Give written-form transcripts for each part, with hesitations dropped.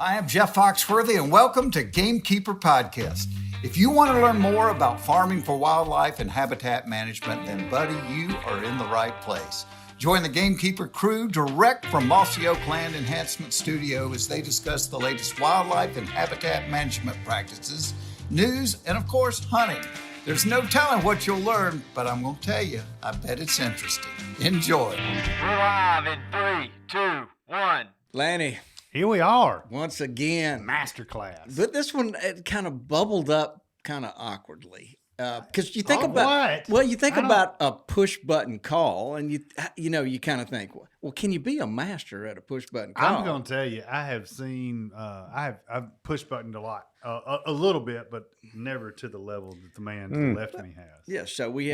I am Jeff Foxworthy, and welcome to Gamekeeper Podcast. If you want to learn more about farming for wildlife and habitat management, then, buddy, you are in the right place. Join the Gamekeeper crew direct from Mossy Oak Land Enhancement Studio as they discuss the latest wildlife and habitat management practices, news, and, of course, hunting. There's no telling what you'll learn, but I'm going to tell you, I bet it's interesting. Enjoy. We're live in 3, 2, 1. Lanny. Here we are. Once again. Masterclass. But this one, it kind of bubbled up kind of awkwardly. Because you think about a push button call, and you kind of think, well, can you be a master at a push button call? I'm going to tell you, I have seen, I've push buttoned a lot, a little bit, but never to the level that the man to the left of me has. Yeah. So we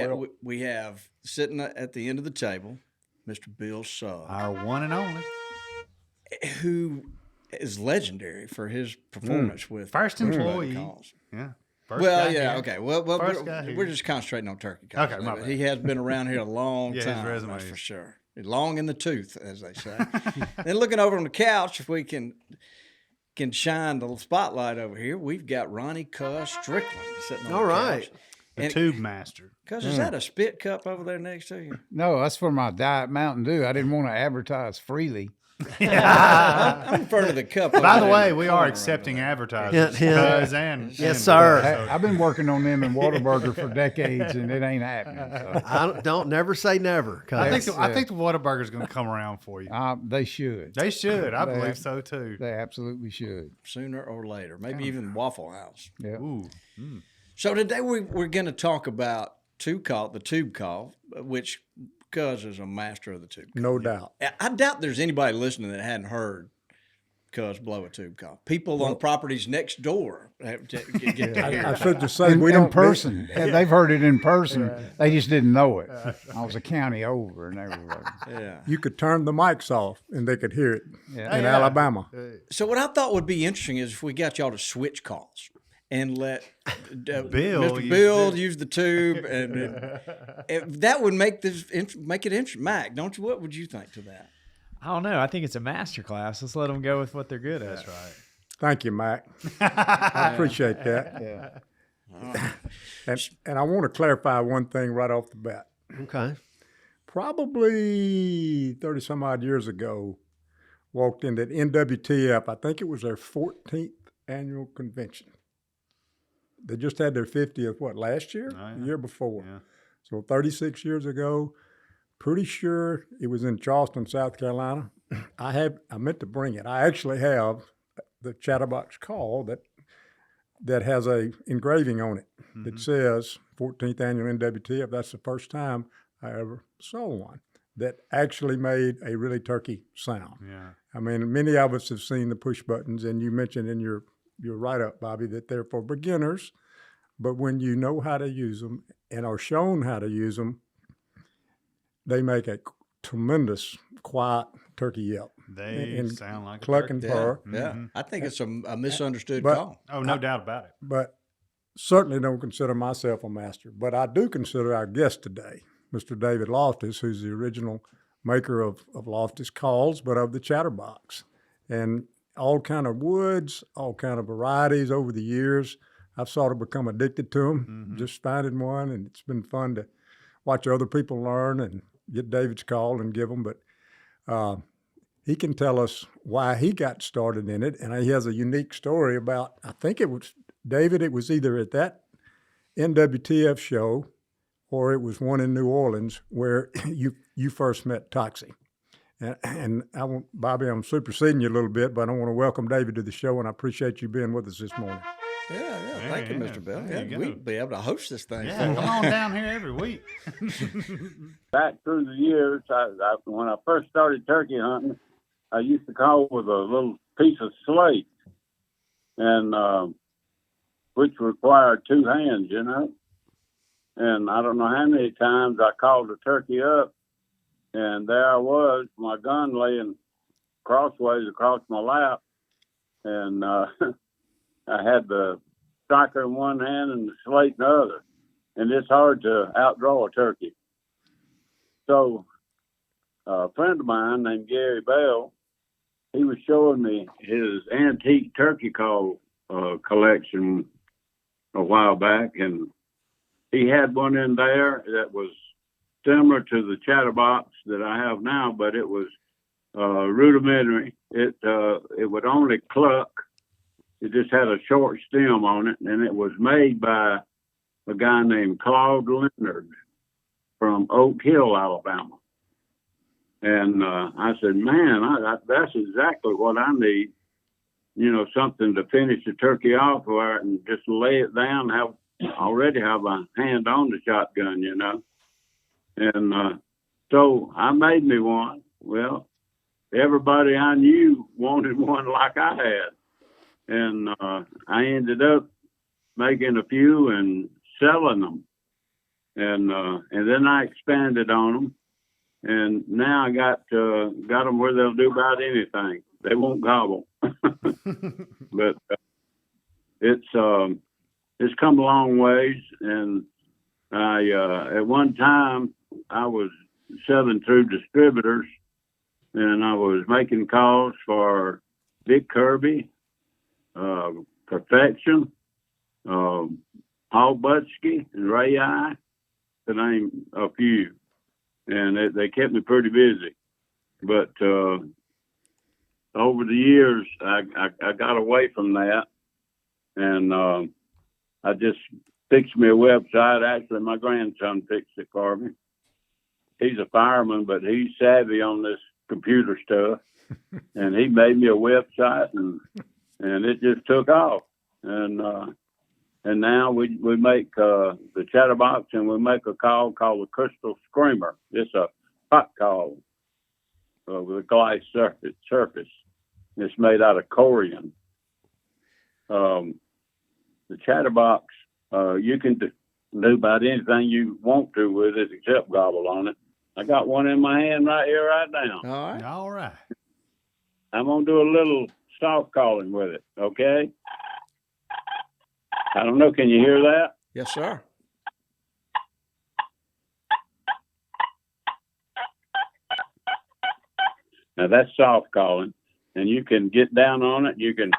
have sitting at the end of the table, Mr. Bill Sugg, Our one and only who is legendary for his performance with first employee. Calls. Yeah. Okay. Well, we're just concentrating on turkey calls. Okay, my bad. He has been around here a long time. His resume that's is for sure. Long in the tooth, as they say. Then looking over on the couch, if we can shine the spotlight over here, we've got Ronnie Strickland sitting on the couch. The tube master. Cuz, is that a spit cup over there next to you? No, that's for my Diet Mountain Dew. I didn't want to advertise freely. I'm referring to the cup. By the way, we are accepting advertisements. Yes, sir. I've been working on them in Whataburger for decades, and it ain't happening. So. I don't never say never. I think the Whataburger's going to come around for you. They should. They should. I believe so too. They absolutely should. Sooner or later, maybe even Waffle House. Yeah. Ooh. So today we're going to talk about the tube call, which Cuz is a master of the tube call. No doubt. I doubt there's anybody listening that hadn't heard Cuz blow a tube call. People on properties next door get to hear I it. should just say In person. They've heard it in person. They just didn't know it. I was a county over and everywhere. Yeah. You could turn the mics off and they could hear it in Alabama. So what I thought would be interesting is if we got y'all to switch calls and let Mr. Bill use the tube, and that would make it interesting. Mac, don't you? What would you think to that? I don't know. I think it's a master class. Let's let them go with what they're good at. That's right. Thank you, Mac. I appreciate that. Yeah. And I want to clarify one thing right off the bat. Okay. Probably 30 some odd years ago, walked into NWTF. I think it was their 14th annual convention. They just had their 50th, last year? Oh, yeah. The year before. Yeah. So 36 years ago, pretty sure it was in Charleston, South Carolina. I meant to bring it. I actually have the chatterbox call that has a engraving on it that says 14th annual NWTF. That's the first time I ever saw one that actually made a really turkey sound. Yeah. I mean, many of us have seen the push buttons, and you mentioned in your write-up, Bobby, that they're for beginners, but when you know how to use them and are shown how to use them, they make a tremendous, quiet turkey yelp. They sound like cluck a and turkey. purr. Yeah. I think it's a misunderstood but- call. Oh, no doubt about it. But certainly don't consider myself a master. But I do consider our guest today, Mr. David Loftis, who's the original maker of Loftis calls, but of the chatterbox. And all kind of woods, all kind of varieties over the years. I've sort of become addicted to them, just finding one, and it's been fun to watch other people learn and get David's call and give them. But he can tell us why he got started in it, and he has a unique story about, I think it was, David, it was either at that NWTF show or it was one in New Orleans where you first met Toxie. And Bobby, I'm superseding you a little bit, but I want to welcome David to the show, and I appreciate you being with us this morning. Yeah. Thank you, Mr. Bill. There you go. We'd be able to host this thing. Yeah, come on down here every week. Back through the years, when I first started turkey hunting, I used to call with a little piece of slate, and which required two hands, And I don't know how many times I called a turkey up, and there I was, my gun laying crossways across my lap, and I had the striker in one hand and the slate in the other, and it's hard to outdraw a turkey. So a friend of mine named Gary Bell, he was showing me his antique turkey call collection a while back, and he had one in there that was similar to the chatterbox that I have now, but it was rudimentary. It would only cluck. It just had a short stem on it, and it was made by a guy named Claude Leonard from Oak Hill, Alabama. And I said, man, that's exactly what I need. You know, something to finish the turkey off where I can just lay it down, already have a hand on the shotgun, you know. And so I made me one. Well, everybody I knew wanted one like I had. And I ended up making a few and selling them. And then I expanded on them. And now I got them where they'll do about anything. They won't gobble. But it's come a long ways. And I at one time I was selling through distributors, and I was making calls for Big Kirby, Perfection, Paul Butski, and Ray I, to name a few. And they kept me pretty busy. But over the years, I got away from that, and I just fixed me a website. Actually, my grandson fixed it for me. He's a fireman, but he's savvy on this computer stuff, and he made me a website, and it just took off. And now we make the chatterbox, and we make a call called the Crystal Screamer. It's a hot call with a glass surface. It's made out of corian. The chatterbox, you can do about anything you want to with it except gobble on it. I got one in my hand right here, right now. All right. All right. I'm going to do a little soft calling with it, okay? I don't know. Can you hear that? Yes, sir. Now, that's soft calling, and you can get down on it. You can...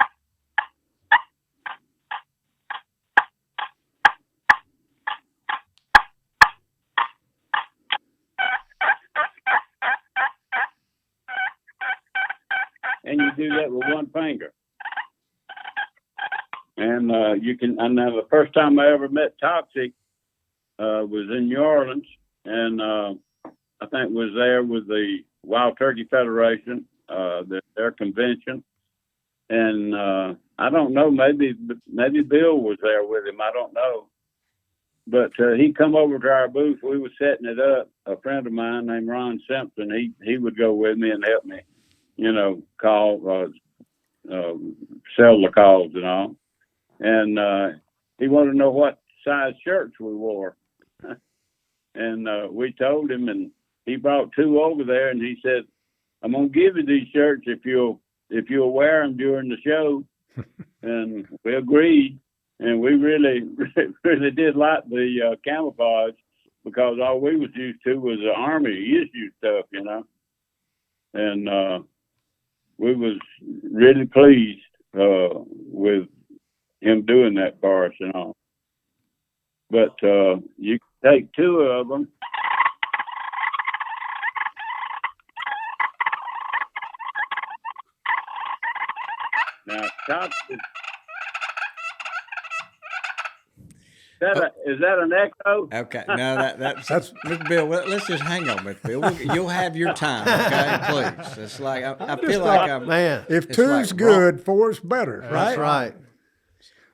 And you do that with one finger. And you can, and now the first time I ever met Toxic was in New Orleans, and I think was there with the Wild Turkey Federation, their convention. And I don't know, maybe Bill was there with him, I don't know. But he come over to our booth. We were setting it up. A friend of mine named Ron Simpson, he would go with me and help me, you know, call, sell the calls and all. And he wanted to know what size shirts we wore. And we told him, and he brought two over there, and he said, I'm going to give you these shirts if you'll wear them during the show. And we agreed. And we really did like the camouflage, because all we was used to was the Army issue stuff, you know. And we was really pleased with him doing that for us and all. But you can take two of them. Now, is that an echo? Okay, no, that's Mr. Bill. Let's just hang on, Mr. Bill. You'll have your time, okay? Please. It's like I feel like I'm. Man, If two's like good, four's better, right? that's right.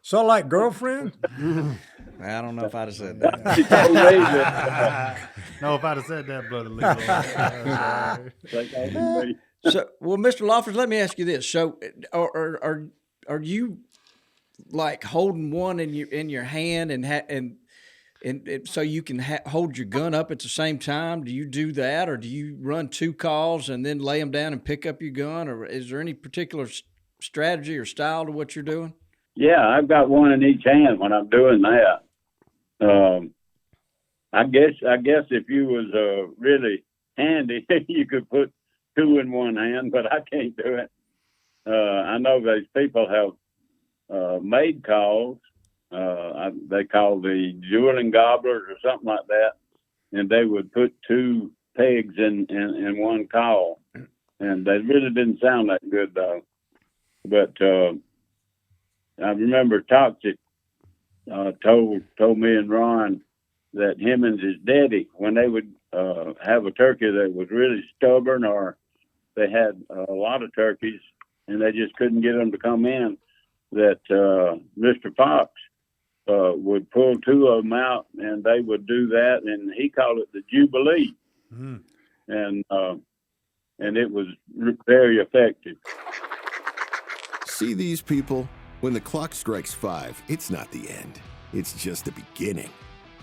So, like girlfriend? I don't know if I'd have said that. No, if I'd have said that, brother. So, well, Mr. Loftis, let me ask you this: so, are you like holding one in your hand and so you can hold your gun up at the same time? Do you do that, or do you run two calls and then lay them down and pick up your gun, or is there any particular strategy or style to what you're doing? Yeah, I've got one in each hand when I'm doing that. I guess if you was really handy, you could put two in one hand, but I can't do it. I know these people have made calls. They call the Jubilee gobblers or something like that, and they would put 2 pegs in one call, and they really didn't sound that good though. But I remember Toxic told me and Ron that him and his daddy, when they would have a turkey that was really stubborn, or they had a lot of turkeys and they just couldn't get them to come in, that Mr. Fox would pull 2 of them out, and they would do that, and he called it the Jubilee. And it was very effective. See these people? When the clock strikes 5, it's not the end. It's just the beginning.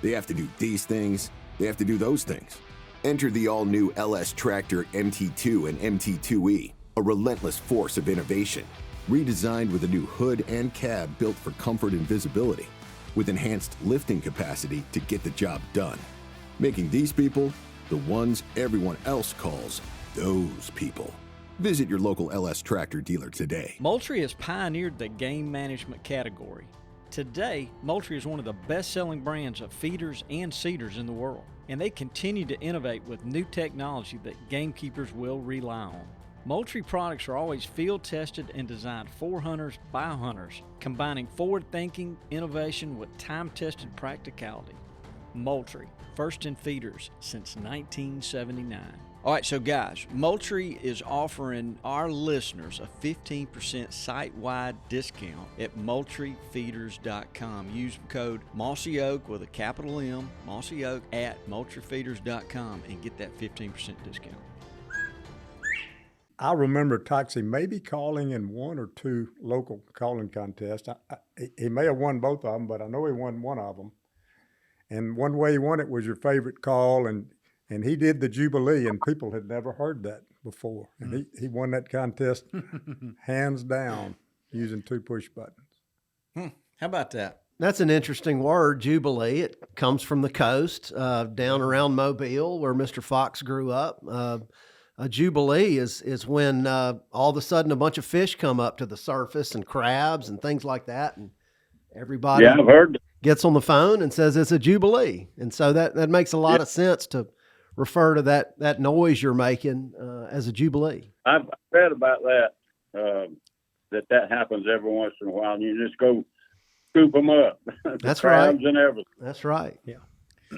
They have to do these things. They have to do those things. Enter the all-new LS Tractor MT2 and MT2E, a relentless force of innovation. Redesigned with a new hood and cab built for comfort and visibility, with enhanced lifting capacity to get the job done. Making these people the ones everyone else calls those people. Visit your local LS Tractor dealer today. Moultrie has pioneered the game management category. Today, Moultrie is one of the best-selling brands of feeders and seeders in the world, and they continue to innovate with new technology that gamekeepers will rely on. Moultrie products are always field-tested and designed for hunters by hunters, combining forward-thinking innovation with time-tested practicality. Moultrie, first in feeders since 1979. All right, so guys, Moultrie is offering our listeners a 15% site-wide discount at MoultrieFeeders.com. Use code Mossy Oak with a capital M, Mossy Oak, at MoultrieFeeders.com and get that 15% discount. I remember Toxie maybe calling in 1 or 2 local calling contests. He may have won both of them, but I know he won one of them. And one way he won it was your favorite call, and he did the Jubilee, and people had never heard that before. And he won that contest hands down using 2 push buttons. How about that? That's an interesting word, Jubilee. It comes from the coast, down around Mobile, where Mr. Fox grew up. A Jubilee is when all of a sudden a bunch of fish come up to the surface, and crabs and things like that, and everybody I've heard that. Gets on the phone and says it's a Jubilee. And so that makes a lot of sense to refer to that noise you're making as a Jubilee. I've read about that, that happens every once in a while, and you just go scoop them up. That's right. And everything. That's right. Yeah.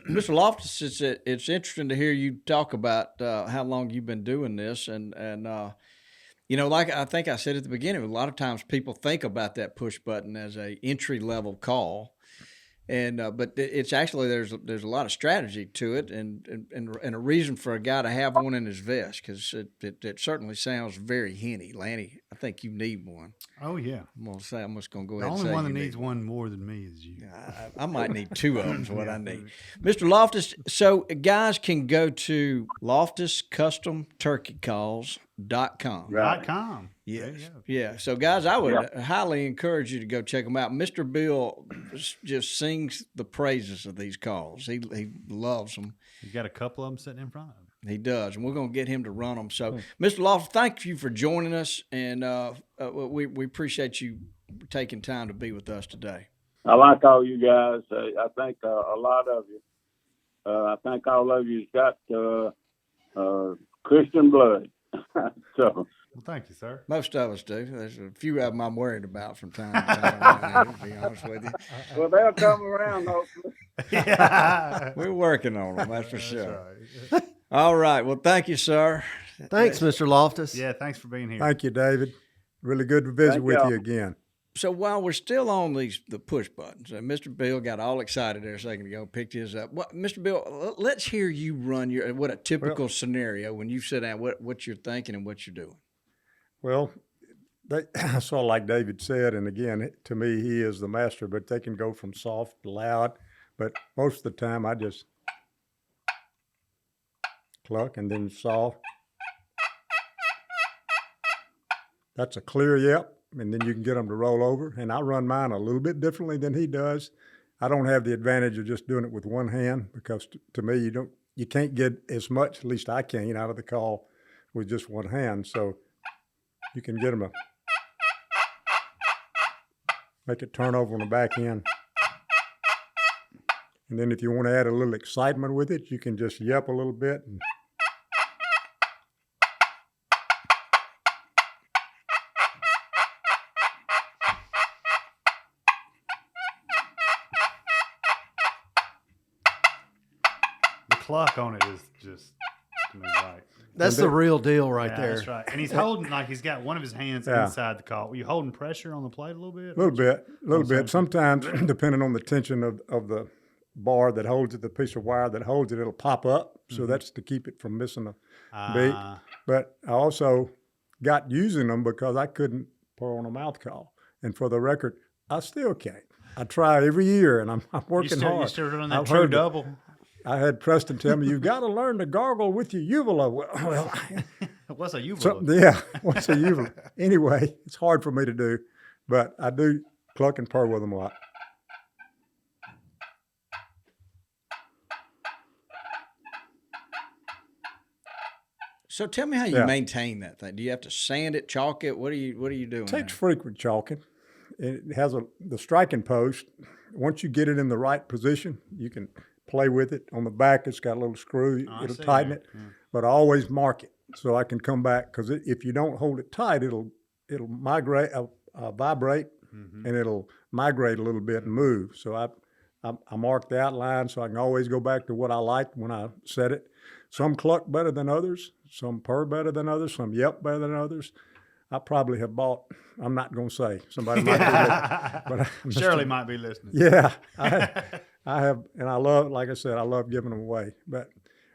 Mr. Loftis, it's interesting to hear you talk about how long you've been doing this, and like I think I said at the beginning, a lot of times people think about that push button as a entry level call, and but it's actually there's a lot of strategy to it, and a reason for a guy to have one in his vest, because it certainly sounds very henny. Lanny, I think you need one. Oh yeah, I'm just gonna go the ahead. only and say one that you needs need one more than me is you. I might need 2 of them is what I need. Mr. Loftis, so guys can go to LoftisCustomTurkeyCalls.com. Right. .com. Yes. Yeah. So guys, I would highly encourage you to go check them out. Mr. Bill just sings the praises of these calls. He loves them. He's got a couple of them sitting in front of him. He does, and we're going to get him to run them. So, Mr. Loftis, thank you for joining us, and we appreciate you taking time to be with us today. I like all you guys. I think a lot of you. I think all of you's got Christian blood. So. Well, thank you, sir. Most of us do. There's a few of them I'm worried about from time to time, to be honest with you. Well, they'll come around, hopefully. Yeah. We're working on them, that's for sure. That's right. All right. Well, thank you, sir. Thanks, Mr. Loftis. Yeah, thanks for being here. Thank you, David. Really good to visit with you again. So while we're still on the push buttons, Mr. Bill got all excited there a second ago, picked his up. Mr. Bill, let's hear you run what a typical scenario when you sit down, what you're thinking and what you're doing. Well, so like David said, and again, to me, he is the master, but they can go from soft to loud. But most of the time, I just cluck and then soft. That's a clear yep, and then you can get them to roll over. And I run mine a little bit differently than he does. I don't have the advantage of just doing it with one hand, because to me, you can't get as much, at least I can't, out of the call with just one hand. So you can get them make it turn over on the back end. And then if you want to add a little excitement with it, you can just yelp a little bit. And The cluck on it is just to me right. That's the real deal right there. That's right. And he's holding, like he's got one of his hands inside the call. Were you holding pressure on the plate a little bit? a little bit. Sometimes, depending on the tension of the bar that holds it, the piece of wire that holds it, it'll pop up. So that's to keep it from missing a beat. But I also got using them because I couldn't pour on a mouth call. And for the record, I still can't. I try every year, and I'm working hard. You still doing that true double? I had Preston tell me, you've got to learn to gargle with your uvula. Well, what's a uvula? What's a uvula? Anyway, it's hard for me to do, but I do cluck and purr with them a lot. So tell me how you maintain that thing. Do you have to sand it, chalk it? What are you doing? It takes frequent chalking. It has the striking post. Once you get it in the right position, you can play with it. On the back, it's got a little screw. It'll tighten it. But I always mark it so I can come back, because if you don't hold it tight, it'll migrate, vibrate, and it'll migrate a little bit and move. So I mark the outline so I can always go back to what I like when I set it. Some cluck better than others, some purr better than others, some yelp better than others. I probably have bought, I'm not going to say, somebody might be listening. But Shirley might be listening. Yeah, I have, and I love, like I said, I love giving them away. But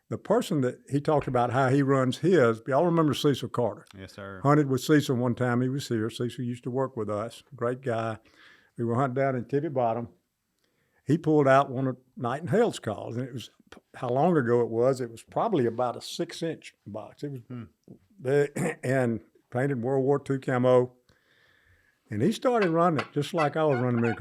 the person that he talked about how he runs his, y'all remember Cecil Carter? Yes, sir. Hunted with Cecil one time. He was here. Cecil used to work with us. Great guy. We were hunting down in Tippy Bottom. He pulled out one of Night and Hale's calls, and it was, how long ago it was probably about a 6-inch box. It was and painted World War II camo. And he started running it just like I was running it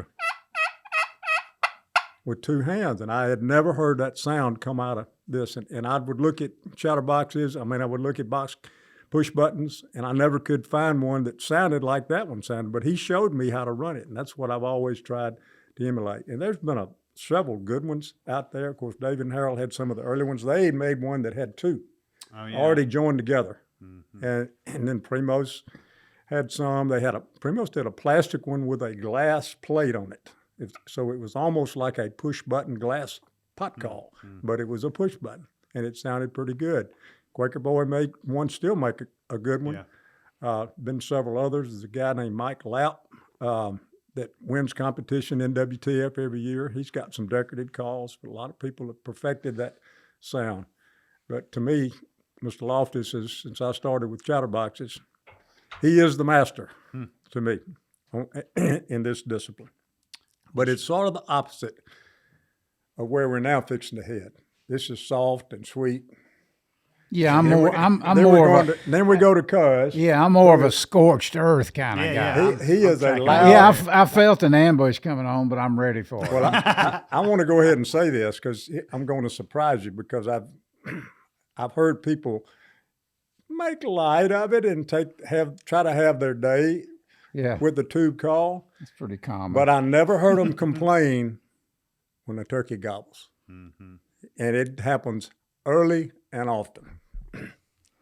with two hands. And I had never heard that sound come out of this. And I would look at chatterboxes. I would look at box push buttons, and I never could find one that sounded like that one sounded. But he showed me how to run it, and that's what I've always tried to emulate. And there's been several good ones out there. Of course, David and Harold had some of the early ones. They had made one that had two already joined together. And then Primos had some. Primos did a plastic one with a glass plate on it. So it was almost like a push-button glass pot call, but it was a push button, and it sounded pretty good. Quaker Boy still make a good one. Been several others. There's a guy named Mike Lout that wins competition in WTF every year. He's got some decorative calls, but a lot of people have perfected that sound. But to me, Mr. Loftis since I started with chatterboxes, he is the master to me in this discipline. But it's sort of the opposite of where we're now fixing to head. This is soft and sweet. Yeah, I'm more. Then we go to Cuz. Yeah, I'm more of a scorched earth kind of guy. He is a loud. Yeah, I felt an ambush coming on, but I'm ready for it. Well, I want to go ahead and say this because I'm going to surprise you, because I've heard people make light of it and try to have their day with the tube call. It's pretty common. But I never heard them complain when the turkey gobbles. And it happens early and often.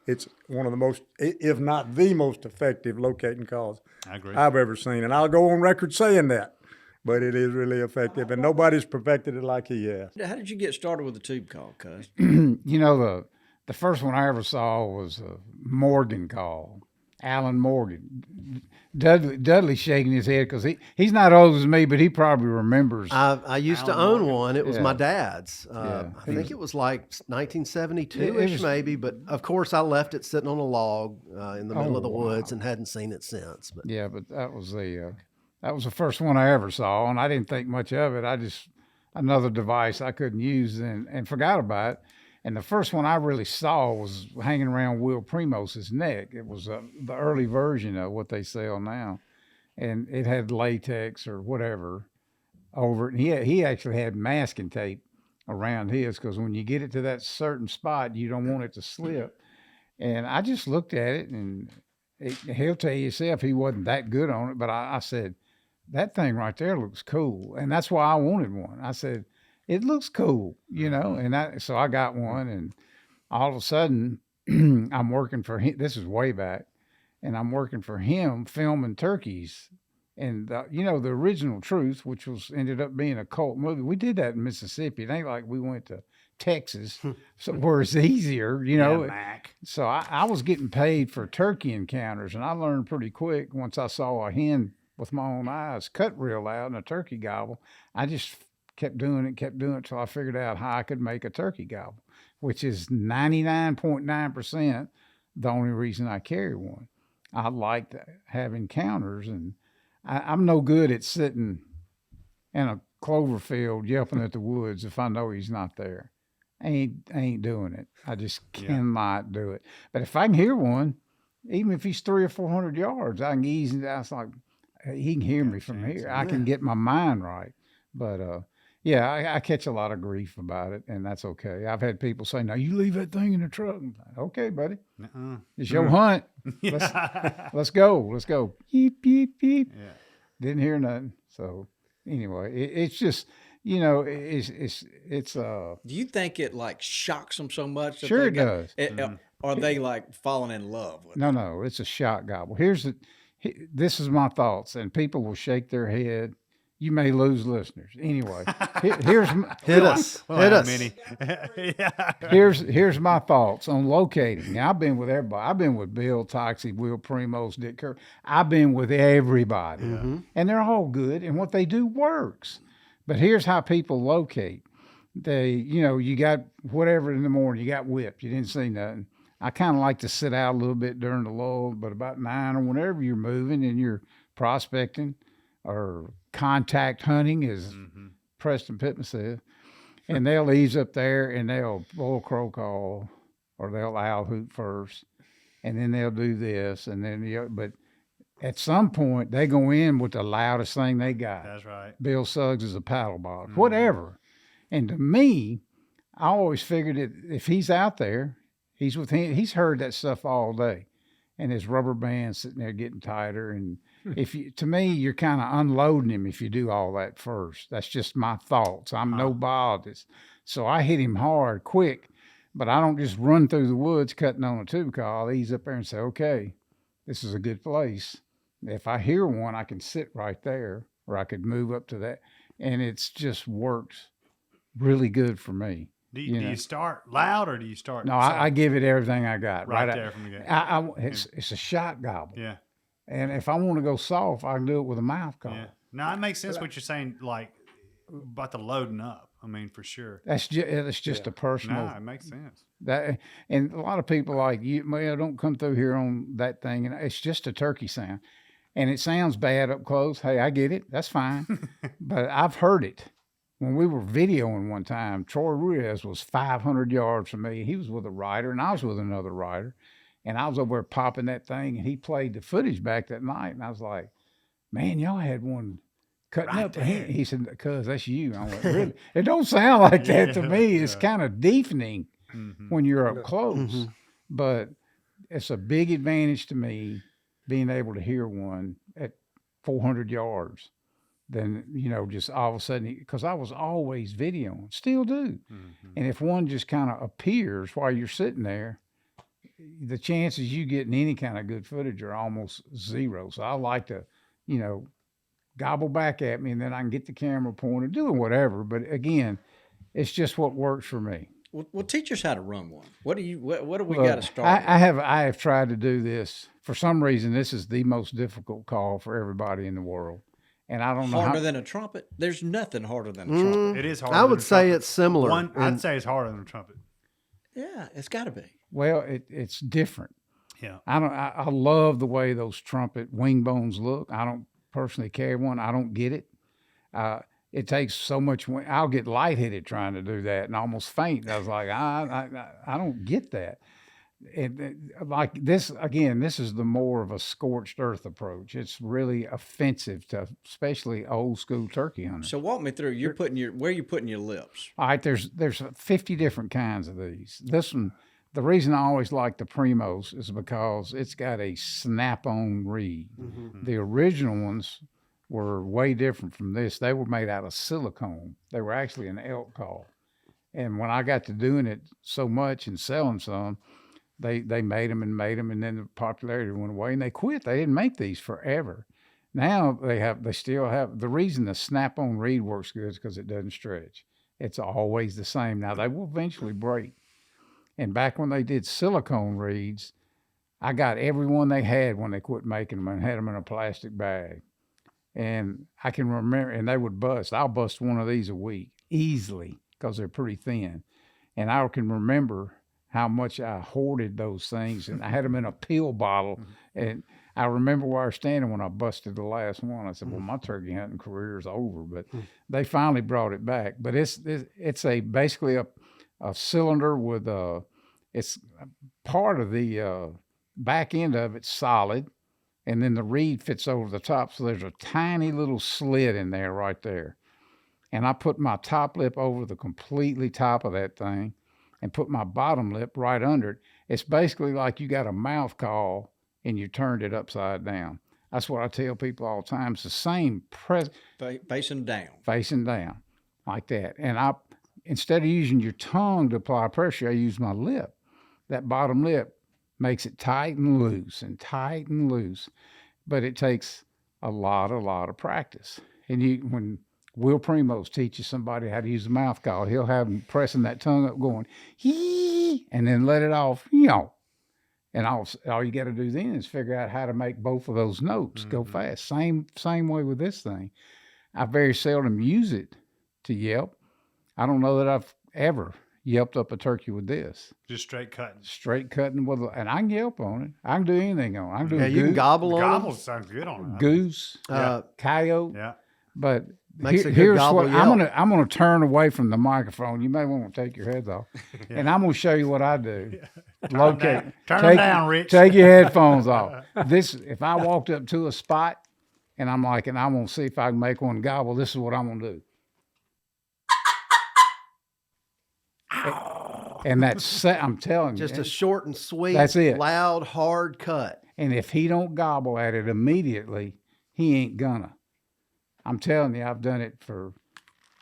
It's one of the most, if not the most effective locating calls I've ever seen. And I'll go on record saying that. But it is really effective, and nobody's perfected it like he has. How did you get started with the tube call, Cuz? The first one I ever saw was a Morgan call, Alan Morgan. Dudley's shaking his head because he's not old as me, but he probably remembers. I used to own one. It was my dad's. I think it was like 1972-ish maybe, but of course I left it sitting on a log in the middle of the woods and hadn't seen it since. But but that was the first one I ever saw, and I didn't think much of it. I just, another device I couldn't use and forgot about it. And the first one I really saw was hanging around Will Primos's neck. It was the early version of what they sell now. And it had latex or whatever over it. And he actually had masking tape around his, because when you get it to that certain spot, you don't want it to slip. And I just looked at it, and he'll tell you himself he wasn't that good on it. But I said, that thing right there looks cool. And that's why I wanted one. I said, it looks cool, you know? And so I got one, and all of a sudden I'm working for him. This is way back. And I'm working for him filming turkeys. And, you know, the original Truth, which ended up being a cult movie, we did that in Mississippi. It ain't like we went to Texas, where it's easier, you know. Mac. So I was getting paid for turkey encounters, and I learned pretty quick once I saw a hen with my own eyes cut real loud in a turkey gobble. I just kept doing it till I figured out how I could make a turkey gobble, which is 99.9% the only reason I carry one. I like to have encounters, and I'm no good at sitting in a clover field yelping at the woods if I know he's not there. I ain't doing it. I just cannot do it. But if I can hear one, even if he's 300 or 400 yards, I can ease it. I was like, he can hear me from here. I can get my mind right. But I catch a lot of grief about it, and that's okay. I've had people say, "Now you leave that thing in the truck." I'm like, okay, buddy. It's your hunt. Let's go. Let's go. Beep, beep, beep. Yeah. Didn't hear nothing. So anyway, it's just, you know, it's Do you think it like shocks them so much? That Sure they it does. Are they like falling in love with it? No, it's a shock gobble. This is my thoughts, and people will shake their head. You may lose listeners. Anyway, here's Hit us. Here's my thoughts on locating. Now, I've been with everybody. I've been with Bill, Toxie, Will Primos, Dick Kerr. I've been with everybody, and they're all good, and what they do works. But here's how people locate. You got whatever in the morning. You got whipped. You didn't see nothing. I kind of like to sit out a little bit during the lull, but about 9 or whenever you're moving and you're prospecting or contact hunting, as Preston Pittman said, and they'll ease up there and they'll blow a crow call or they'll owl hoot first, and then they'll do this, and then but at some point they go in with the loudest thing they got. That's right. Bill Suggs is a paddle box, whatever. And to me, I always figured that if he's out there, he's with him. He's heard that stuff all day, and his rubber band's sitting there getting tighter. And to me, you're kind of unloading him if you do all that first. That's just my thoughts. I'm no biologist, so I hit him hard, quick, but I don't just run through the woods cutting on a tube call. I'll ease up there and say, okay, this is a good place. If I hear one, I can sit right there, or I could move up to that, and it's just works really good for me. Do you start loud or do you start? No, I give it everything I got. Right there from the gate. It's a shot gobble. Yeah. And if I want to go soft, I can do it with a mouth call. Yeah. No, it makes sense what you're saying, like about the loading up. I mean, for sure. That's just a personal. No, it makes sense. And a lot of people like, don't come through here on that thing. And it's just a turkey sound. And it sounds bad up close. Hey, I get it. That's fine. But I've heard it. When we were videoing one time, Troy Ruiz was 500 yards from me. He was with a rider, and I was with another rider. And I was over there popping that thing, and he played the footage back that night. And I was like, man, y'all had one cutting up. He said, cuz that's you. I went, really? It don't sound like that to me. It's kind of deafening when you're up close. But it's a big advantage to me being able to hear one at 400 yards. Then, just all of a sudden, because I was always videoing, still do. And if one just kind of appears while you're sitting there, the chances you getting any kind of good footage are almost zero. So I like to, gobble back at me, and then I can get the camera pointed, doing whatever. But again, it's just what works for me. Well, teach us how to run one. What do we got to start? I have tried to do this. For some reason, this is the most difficult call for everybody in the world. And I don't know harder than a trumpet. There's nothing harder than a trumpet. It is harder. I would say it's similar. I'd say it's harder than a trumpet. Yeah, it's got to be. Well, it's different. Yeah. I love the way those trumpet wing bones look. I don't personally carry one. I don't get it. It takes so much. I'll get lightheaded trying to do that and almost faint. I was like, I don't get that. Like this again, this is the more of a scorched earth approach. It's really offensive to especially old school turkey hunters. So walk me through. Where you putting your lips? All right, there's 50 different kinds of these. This one, the reason I always like the Primos is because it's got a snap-on reed. The original ones were way different from this. They were made out of silicone. They were actually an elk call. And when I got to doing it so much and selling some, they made them, and then the popularity went away, and they quit. They didn't make these forever. Now they still have. The reason the snap-on reed works good is because it doesn't stretch. It's always the same. Now, they will eventually break. And back when they did silicone reeds, I got every one they had when they quit making them and had them in a plastic bag. And I can remember, and they would bust. I'll bust one of these a week easily because they're pretty thin. And I can remember how much I hoarded those things, and I had them in a pill bottle. And I remember where I was standing when I busted the last one. I said, well, my turkey hunting career is over, but they finally brought it back. But it's basically a cylinder with it's part of the back end of it's solid, and then the reed fits over the top. So there's a tiny little slit in there right there. And I put my top lip over the completely top of that thing and put my bottom lip right under it. It's basically like you got a mouth call and you turned it upside down. That's what I tell people all the time. It's the same facing down. Facing down, like that. And instead of using your tongue to apply pressure, I use my lip. That bottom lip makes it tight and loose and tight and loose. But it takes a lot of practice. And when Will Primos teaches somebody how to use a mouth call, he'll have them pressing that tongue up going, hee, and then let it off, And all you got to do then is figure out how to make both of those notes go fast. Same way with this thing. I very seldom use it to yelp. I don't know that I've ever yelped up a turkey with this. Just straight cutting. Straight cutting and I can yelp on it. I can do anything on it. I can do you can gobble on it. Gobble sounds good on it. Goose, coyote. Yeah. But Makes a good here's gobble what yelp. I'm gonna turn away from the microphone. You may want to take your heads off, and I'm gonna show you what I do. Turn them down, Rich. Take your headphones off. If I walked up to a spot and I'm gonna see if I can make one gobble. This is what I'm gonna do. And I'm telling you, just a short and sweet, that's it. Loud, hard cut. And if he don't gobble at it immediately, he ain't gonna. I'm telling you, I've done it for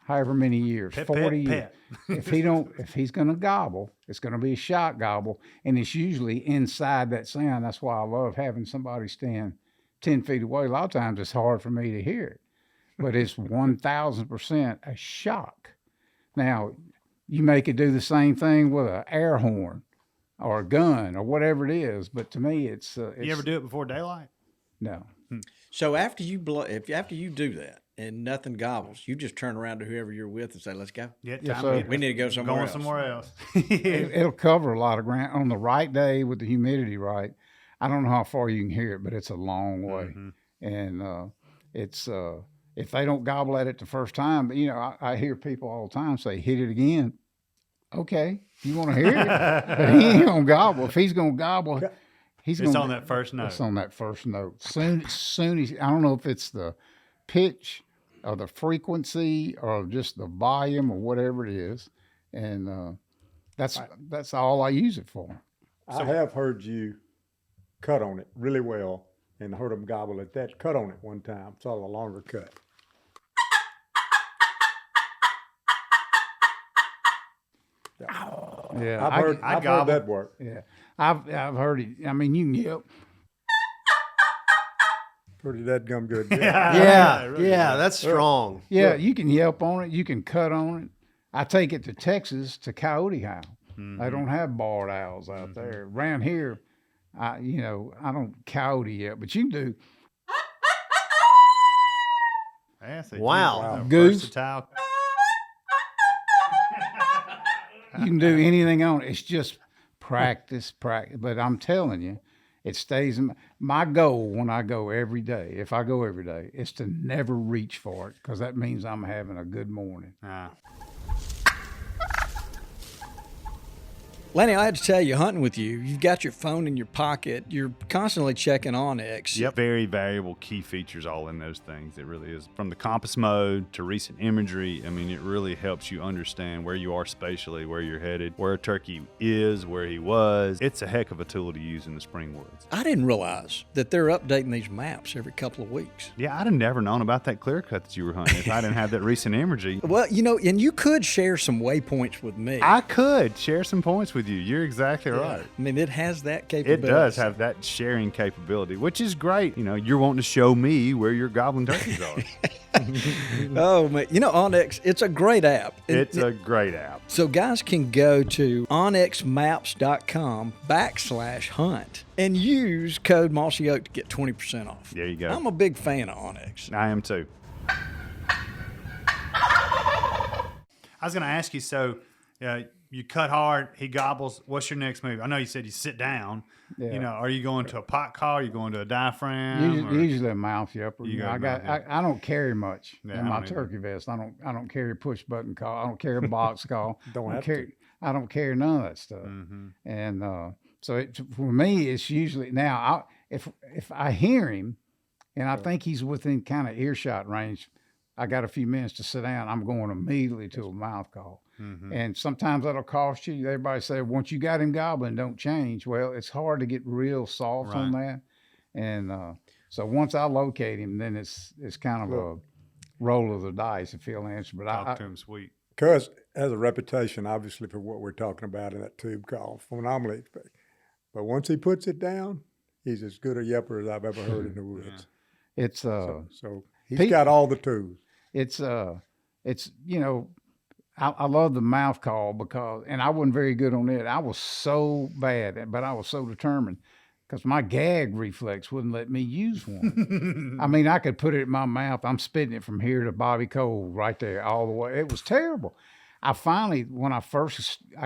however many years, 40 years. If he's gonna gobble, it's gonna be a shot gobble, and it's usually inside that sound. That's why I love having somebody stand 10 feet away. A lot of times it's hard for me to hear it, but it's 1,000% a shock. Now, you may could do the same thing with an air horn or a gun or whatever it is, but to me, it's. You ever do it before daylight? No. So after you do that and nothing gobbles, you just turn around to whoever you're with and say, "Let's go." Yeah, we need to go somewhere else. It'll cover a lot of ground on the right day with the humidity right. I don't know how far you can hear it, but it's a long way, and it's. If they don't gobble at it the first time, I hear people all the time say, "Hit it again." Okay, you want to hear it, but he ain't gonna gobble. If he's gonna gobble, it's on that first note. It's on that first note. Soon as I don't know if it's the pitch or the frequency or just the volume or whatever it is, and that's all I use it for. I have heard you cut on it really well, and heard them gobble at that. Cut on it one time. It's all a longer cut. Yeah, I've heard that work. Yeah, I've heard it. I mean, you can yelp. Pretty dadgum good. Yeah, that's strong. Yeah, you can yelp on it. You can cut on it. I take it to Texas to coyote howl. They don't have barred owls out there. Around here, I don't coyote yet, but you can do. Wow. Goose. Versatile. You can do anything on it. It's just practice. But I'm telling you, it stays in my goal when I go every day. If I go every day, is to never reach for it, because that means I'm having a good morning. Lenny, I had to tell you, hunting with you, you've got your phone in your pocket. You're constantly checking Onyx. Yep. Very valuable key features all in those things. It really is. From the compass mode to recent imagery, I mean, it really helps you understand where you are spatially, where you're headed, where a turkey is, where he was. It's a heck of a tool to use in the spring woods. I didn't realize that they're updating these maps every couple of weeks. Yeah, I'd have never known about that clear cut that you were hunting if I didn't have that recent imagery. Well, you know, and you could share some waypoints with me. I could share some points with you. You're exactly right. I mean, it has that capability. It does have that sharing capability, which is great. You know, you're wanting to show me where your goblin turkeys are. Oh, man. You know, Onyx, it's a great app. It's a great app. So guys can go to onyxmaps.com/hunt and use code Mossy Oak to get 20% off. There you go. I'm a big fan of Onyx. I am too. I was going to ask you, so you cut hard, he gobbles. What's your next move? I know you said you sit down. Yeah. You know, are you going to a pot call? Are you going to a diaphragm? Usually a mouth yupper. You You know, go I mouth got. I don't carry much Yeah, in I my don't either. turkey vest. I don't carry a push button call. I don't carry a box call. Don't I have carry. I don't carry none of that stuff. Mm-hmm. And so for me, it's usually now. If I hear him, and I think he's within kind of earshot range, I got a few minutes to sit down. I'm going immediately to a mouth call. Mm-hmm. And sometimes that'll cost you. Everybody say, once you got him gobbling, don't change. Well, it's hard to get real soft on that. And so once I locate him, then it's kind of a roll of the dice if he'll answer. But Talk to him sweet. Cuz has a reputation, obviously, for what we're talking about in that tube call, phenomenally. But once he puts it down, he's as good a yepper as I've ever heard in the woods. it's So he's got all the tools. it's you know, I love the mouth call because, and I wasn't very good on it. I was so bad, but I was so determined because my gag reflex wouldn't let me use one. I mean, I could put it in my mouth. I'm spitting it from here to Bobby Cole right there all the way. It was terrible. I finally, when I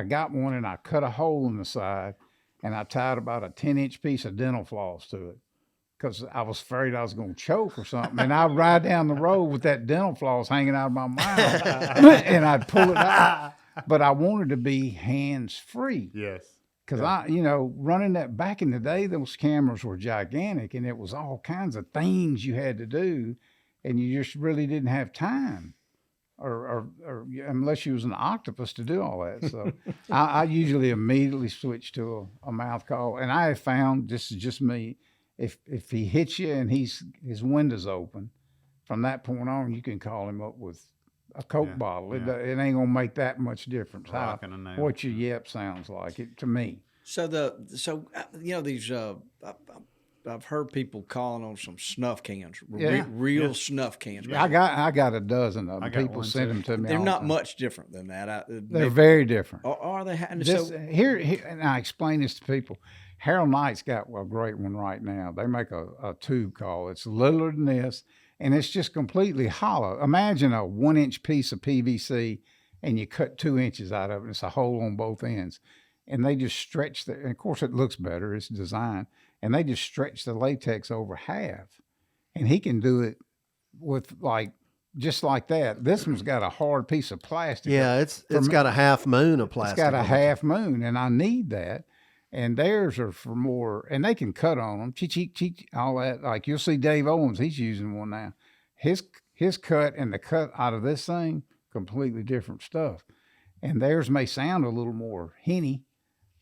got one and I cut a hole in the side and I tied about a 10-inch piece of dental floss to it, because I was afraid I was going to choke or something. And I'd ride down the road with that dental floss hanging out of my mouth, and I'd pull it out. But I wanted to be hands-free. Yes. Because running that back in the day, those cameras were gigantic, and it was all kinds of things you had to do, and you just really didn't have time, or unless you was an octopus to do all that. So I usually immediately switch to a mouth call, and I have found, this is just me, if he hits you and his window's open, from that point on, you can call him up with a Coke bottle. It ain't gonna make that much difference what your yep sounds like to me. So these I've heard people calling on some snuff cans, real snuff cans. I got a dozen of them. People send them to me. They're not much different than that. They're very different. Are they? Here, and I explain this to people. Harold Knight's got a great one right now. They make a tube call. It's littler than this, and it's just completely hollow. Imagine a 1-inch piece of PVC, and you cut 2 inches out of it. It's a hole on both ends, and they just stretch and of course, it looks better. It's designed, and they just stretch the latex over half, and he can do it with just like that. This one's got a hard piece of plastic. Yeah, it's got a half moon of plastic. It's got a half moon, and I need that. And theirs are for more, and they can cut on them, cheek, all that. Like you'll see Dave Owens, he's using one now. His cut and the cut out of this thing, completely different stuff. And theirs may sound a little more henny.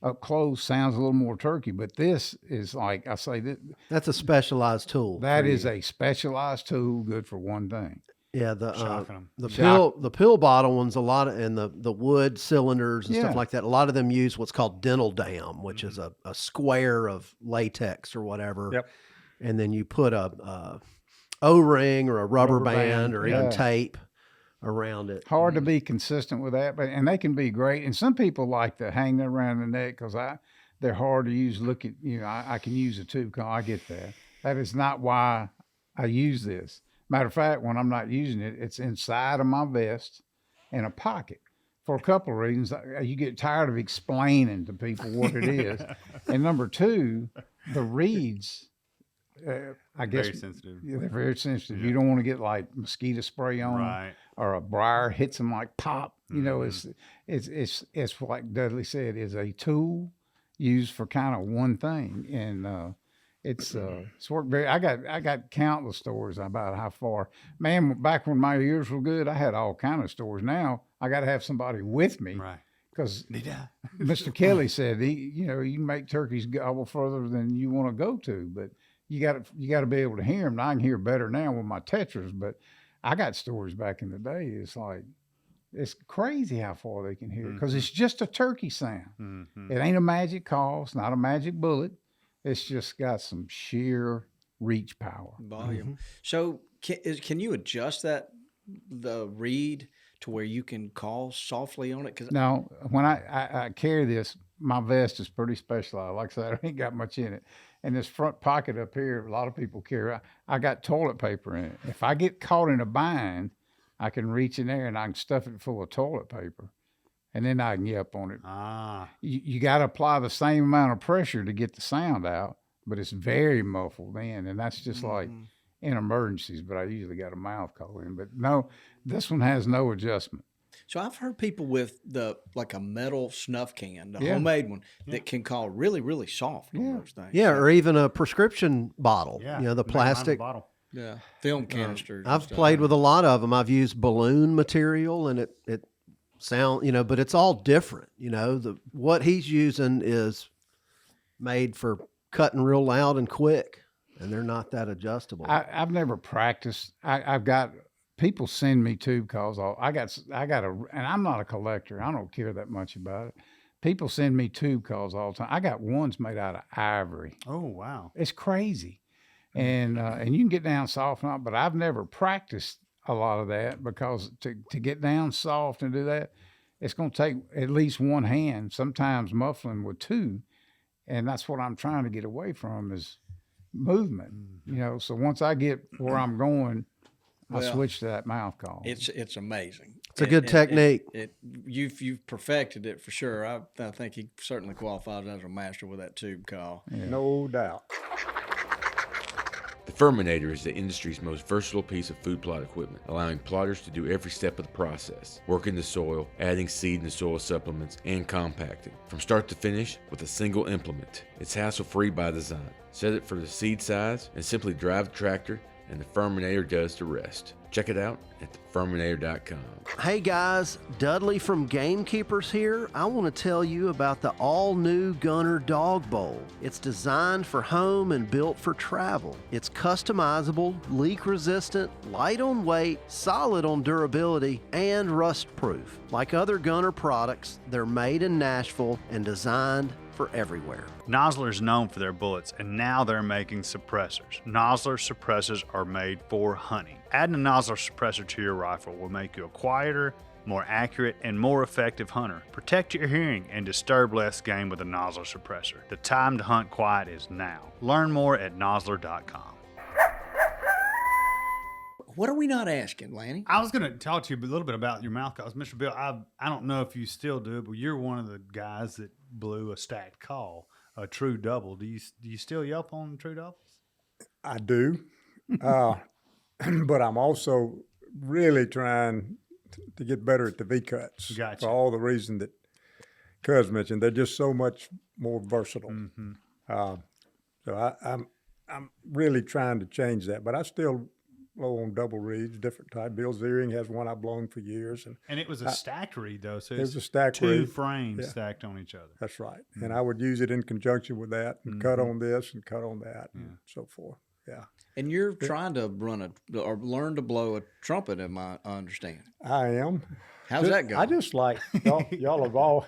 Up close sounds a little more turkey, but this is like I say that's a specialized tool. That is a specialized tool, good for one thing. Yeah, the pill bottle ones, a lot of, and the wood cylinders and stuff like that. A lot of them use what's called dental dam, which is a square of latex or whatever. Yep. And then you put a O-ring or a rubber band or even tape around it. Hard to be consistent with that, and they can be great. And some people like to hang them around the neck because they're hard to use. Look at I can use a tube call. I get that. That is not why I use this. Matter of fact, when I'm not using it, it's inside of my vest in a pocket for a couple of reasons. You get tired of explaining to people what it is. And number two, the reeds, I guess Very sensitive. Yeah, they're very sensitive. You don't want to get like mosquito spray on them, or a briar hits them like pop. You know, it's like Dudley said, is a tool used for kind of one thing, and it's worked very. I got countless stories about how far. Man, back when my ears were good, I had all kind of stories. Now I got to have somebody with me, Right. Because Mr. Kelly said you can make turkeys gobble further than you want to go to, but you got to be able to hear them. Now I can hear better now with my tetras, but I got stories back in the day. It's like it's crazy how far they can hear because it's just a turkey sound. Mm-hmm. It ain't a magic call. It's not a magic bullet. It's just got some sheer reach power. Volume. Mm-hmm. So can you adjust the reed to where you can call softly on it? No, when I carry this, my vest is pretty specialized. Like I said, I ain't got much in it. And this front pocket up here, a lot of people carry. I got toilet paper in it. If I get caught in a bind, I can reach in there and I can stuff it full of toilet paper. And then I can yelp on it. You got to apply the same amount of pressure to get the sound out, but it's very muffled in. And that's just like in emergencies, but I usually got a mouth call in. But no, this one has no adjustment. So I've heard people with like a metal snuff can, the homemade one, that can call really, really soft on those things. Yeah, or even a prescription bottle. Yeah, the plastic bottle. Yeah, film canisters. I've played with a lot of them. I've used balloon material, and it sound, but it's all different. What he's using is made for cutting real loud and quick, and they're not that adjustable. I've never practiced. I've got people send me tube calls. And I'm not a collector. I don't care that much about it. People send me tube calls all the time. I got ones made out of ivory. Oh, wow. It's crazy. And you can get down soft now, but I've never practiced a lot of that because to get down soft and do that, it's going to take at least one hand, sometimes muffling with two. And that's what I'm trying to get away from is movement, So once I get where I'm going, I switch to that mouth call. It's amazing. It's a good technique. You've perfected it for sure. I think he certainly qualifies as a master with that tube call. Yeah. No doubt. The Furminator is the industry's most versatile piece of food plot equipment, allowing plotters to do every step of the process, working the soil, adding seed and soil supplements, and compacting, from start to finish with a single implement. It's hassle-free by design. Set it for the seed size and simply drive the tractor, and the Furminator does the rest. Check it out at thefurminator.com. Hey guys, Dudley from Gamekeepers here. I want to tell you about the all-new Gunner Dog Bowl. It's designed for home and built for travel. It's customizable, leak-resistant, light on weight, solid on durability, and rust-proof. Like other Gunner products, they're made in Nashville and designed for everywhere. Nosler is known for their bullets, and now they're making suppressors. Nosler suppressors are made for hunting. Adding a Nosler suppressor to your rifle will make you a quieter, more accurate, and more effective hunter. Protect your hearing and disturb less game with a Nosler suppressor. The time to hunt quiet is now. Learn more at nosler.com. What are we not asking, Lanny? I was going to talk to you a little bit about your mouth calls. Mr. Bill, I don't know if you still do, but you're one of the guys that blew a stacked call, a true double. Do you still yelp on true doubles? I do. But I'm also really trying to get better at the V-cuts. Gotcha. For all the reason that Cuz mentioned. They're just so much more versatile. Mm-hmm. So I'm really trying to change that, but I still blow on double reeds, different type. Bill's earring has one I've blown for years. And it was a stacked reed, though, so it's a stacked two reed. frames stacked on each other. That's right. Mm-hmm. And I would use it in conjunction with that and cut on this and cut on that and so forth. Yeah. And you're trying to or learn to blow a trumpet, am I understand? I am. How's that going? I just like, y'all have all.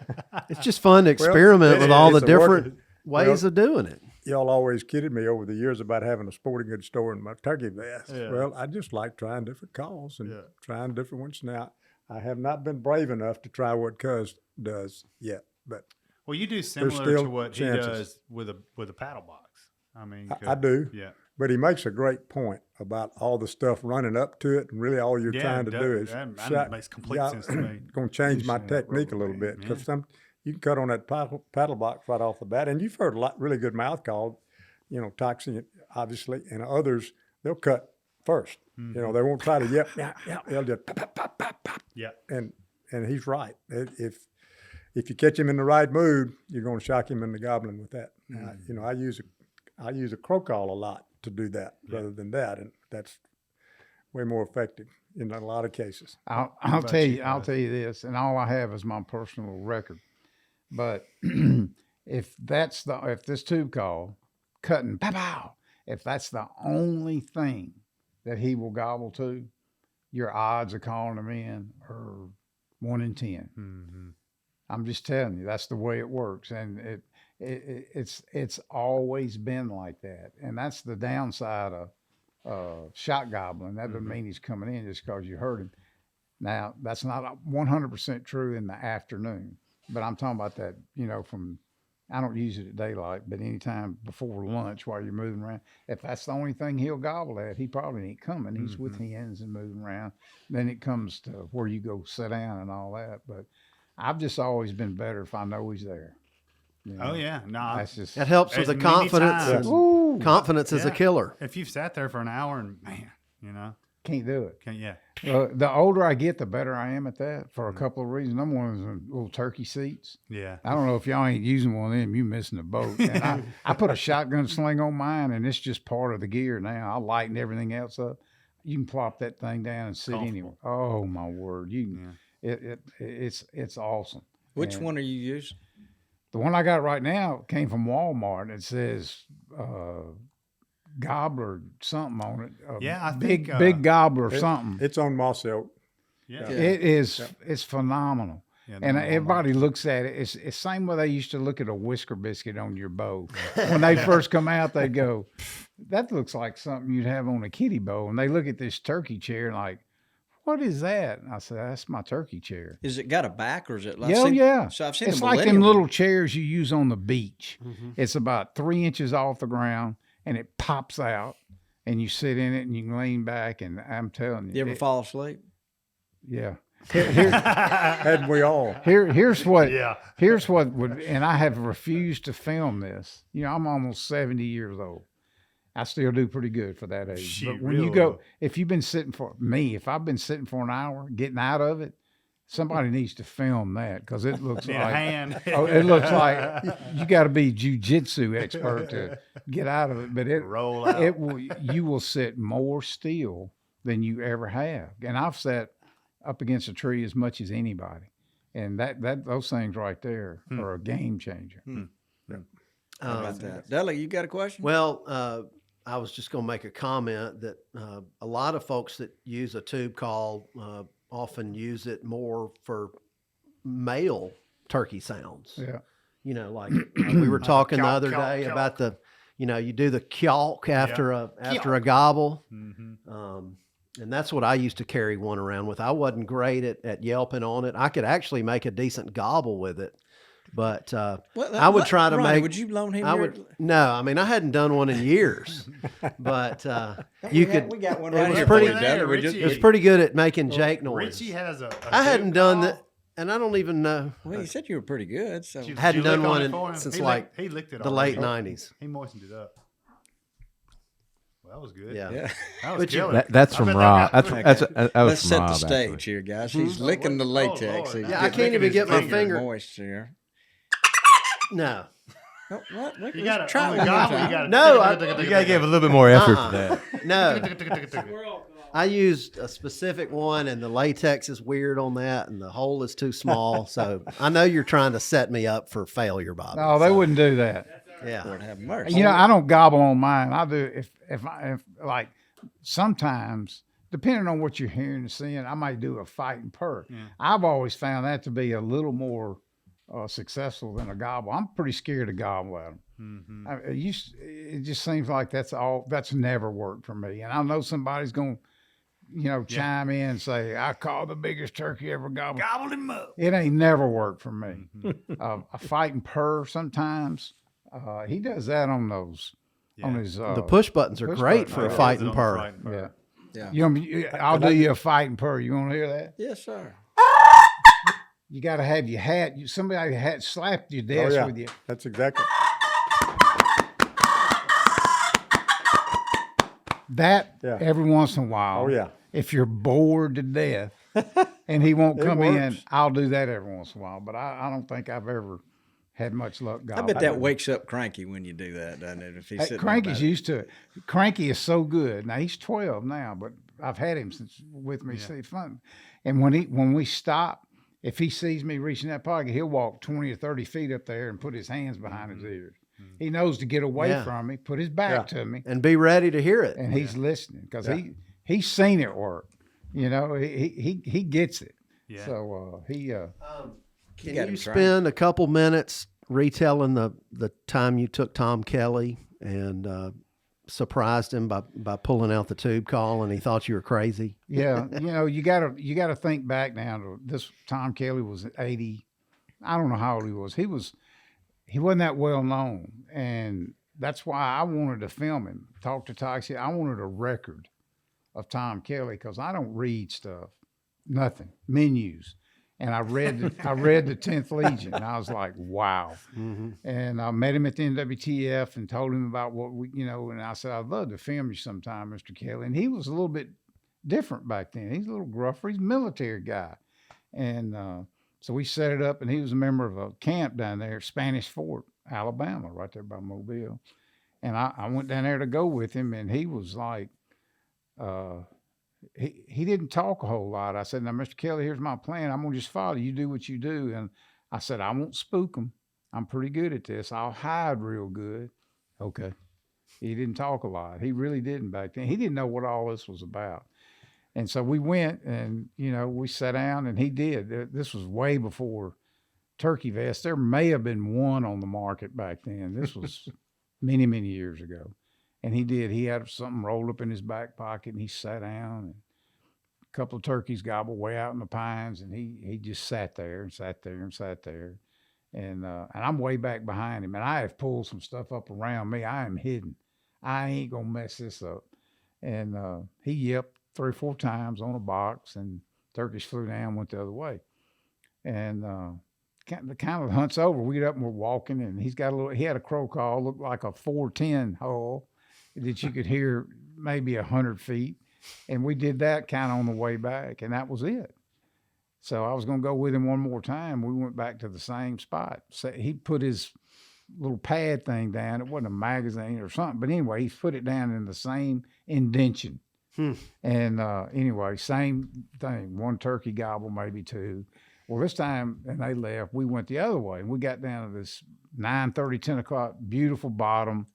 It's just fun to experiment with all the different ways of doing it. Y'all always kidded me over the years about having a sporting goods store in my turkey vest. Yeah. Well, I just like trying different calls and trying different ones. Now, I have not been brave enough to try what Cuz does yet, but well, you do similar to what he does with a paddle box. I mean, I do. Yeah. But he makes a great point about all the stuff running up to it, and really all you're trying to do is that makes complete sense to me. Going to change my technique a little bit because you can cut on that paddle box right off the bat, and you've heard a lot really good mouth call. toxin, obviously, and others, they'll cut first. Mm-hmm. They won't try to yep. They'll just pop, pop, pop, pop, pop. Yeah. And he's right. If you catch him in the right mood, you're going to shock him into gobbling with that. Mm-hmm. I use a crow call a lot to do that rather than that, and that's way more effective in a lot of cases. I'll tell you this, and all I have is my personal record. But if this tube call, cutting, pow, pow, if that's the only thing that he will gobble to, your odds of calling him in are 1 in 10. Mm-hmm. I'm just telling you, that's the way it works, and it's always been like that, and that's the downside of shot gobbling. That doesn't mean he's coming in just because you heard him. Now, that's not 100% true in the afternoon, but I'm talking about that, I don't use it at daylight, but anytime before lunch while you're moving around, if that's the only thing he'll gobble at, he probably ain't coming. He's with hens and moving around. Then it comes to where you go sit down and all that. But I've just always been better if I know he's there. Oh yeah, no, that helps with the confidence. Confidence is a killer. If you've sat there for an hour and can't do it. Can't. The older I get, the better I am at that for a couple of reasons. Number one is the little turkey seats. Yeah. I don't know if y'all ain't using one of them, you missing the boat. And I put a shotgun sling on mine, and it's just part of the gear now. I lighten everything else up. You can plop that thing down and sit anywhere. Oh my word! It's awesome. Which one are you using? The one I got right now came from Walmart. It says Gobbler something on it. I think think big Gobbler something. It's on Moss Elk. Yeah. It is. It's phenomenal. Yeah, and everybody looks at it. It's the same way they used to look at a Whisker biscuit on your bow. When they first come out, they go, that looks like something you'd have on a kiddie bow. And they look at this turkey chair and like, what is that? And I said, that's my turkey chair. Is it got a back or is it? Yeah. So I've seen it's like them little chairs you use on the beach. Mm-hmm. It's about 3 inches off the ground and it pops out and you sit in it and you can lean back. And I'm telling you. You ever fall asleep? Yeah. Hadn't we all? Here's what would, and I have refused to film this. I'm almost 70 years old. I still do pretty good for that age. But when you go, if I've been sitting for an hour, getting out of it, somebody needs to film that because it looks like it looks like you got to be jiu-jitsu expert to get out of it. But you will sit more still than you ever have. And I've sat up against a tree as much as anybody, and those things right there are a game changer. How about that, Dudley? You got a question? Well, I was just going to make a comment that a lot of folks that use a tube call often use it more for male turkey sounds. Yeah, like we were talking the other day about the, you do the kялk after a gobble. Mm-hmm. And that's what I used to carry one around with. I wasn't great at yelping on it. I could actually make a decent gobble with it, but I would try to Ronnie, would you loan him? No, I mean I hadn't done one in years, but you could. We got one it right was here. pretty. Richie. It was pretty good at making Jake noise. Richie has a I hadn't done that, and I don't even know. Well, you said you were pretty good, so I hadn't done one since he licked it the late '90s. He moistened it up. Well, that was good. Yeah. That was killer. That's from Rob. That was Let's from set Rob, the stage actually. here, guys. He's licking the latex. Lord. Yeah, I can't even get my finger moist here. No. Oh, what? You got to try on one the more gobble. time. You got to. No, You gotta give a little bit more effort for that. No. I used a specific one, and the latex is weird on that, and the hole is too small. So I know you're trying to set me up for failure, Bob. No, they wouldn't do that. Yeah. Lord have mercy. I don't gobble on mine. I do if like sometimes, depending on what you're hearing and seeing, I might do a fight and purr. Yeah. I've always found that to be a little more successful than a gobble. I'm pretty scared to gobble at them. Mm-hmm. It just seems like that's never worked for me. And I know somebody's going to chime in and say, I caught the biggest turkey ever gobbled. Gobbled him up. It ain't never worked for me. Mm-hmm. A fight and purr sometimes. He does that on those. Yeah. On his, the push buttons are great for a fight and purr. Yeah. I'll do you a fight and purr. You want to hear that? Yes, sir. You got to have your hat. Somebody had slapped your desk with you. That's exactly. That Yeah. every once in a while. Oh, yeah. If you're bored to death and he won't It come in, works. I'll do that every once in a while. But I don't think I've ever had much luck. I bet that wakes up Cranky when you do that, doesn't it? If he's sitting there Cranky's by the- used to it. Cranky is so good. Now he's 12 now, but I've had him since with me. See, fun. And when we stop, if he sees me reaching that pocket, he'll walk 20 or 30 feet up there and put his hands behind his ears. He knows to get away Yeah. from me, put his back to me, And be ready to hear it. and he's listening because he's seen it work. You know, he gets it. Yeah. So he. Can got you him trained. spend a couple minutes retelling the time you took Tom Kelly and surprised him by pulling out the tube call and he thought you were crazy? Yeah, you know, you gotta think back now to this. Tom Kelly was 80. I don't know how old he was. He wasn't that well known, and that's why I wanted to film him. Talk to Toxie. I wanted a record of Tom Kelly because I don't read stuff, nothing, menus. And I read the 10th Legion, and I was like, wow. Mm-hmm. And I met him at the NWTF and told him about what we, and I said, I'd love to film you sometime, Mr. Kelly. And he was a little bit different back then. He's a little gruffer. He's a military guy. And so we set it up, and he was a member of a camp down there, Spanish Fort, Alabama, right there by Mobile. And I went down there to go with him, and he was like, he didn't talk a whole lot. I said, now, Mr. Kelly, here's my plan. I'm going to just follow you, do what you do. And I said, I won't spook them. I'm pretty good at this. I'll hide real good. Okay. He didn't talk a lot. He really didn't back then. He didn't know what all this was about. And so we went and, we sat down and he did. This was way before turkey vests. There may have been one on the market back then. This was many, many years ago. And he did. He had something rolled up in his back pocket, and he sat down, and a couple of turkeys gobbled way out in the pines, and he just sat there and sat there and sat there. And I'm way back behind him, and I have pulled some stuff up around me. I am hidden. I ain't going to mess this up. And he yipped 3 or 4 times on a box, and turkeys flew down, went the other way. And the kind of hunt's over. We get up and we're walking, and he had a crow call, looked like a 410 hull that you could hear maybe 100 feet. And we did that kind of on the way back, and that was it. So I was going to go with him one more time. We went back to the same spot. So he put his little pad thing down. It wasn't a magazine or something, but anyway, he put it down in the same indention. And anyway, same thing. 1 turkey gobble, maybe 2. Well, this time, and they left, we went the other way. And we got down to this 9:30, 10 o'clock, beautiful bottom.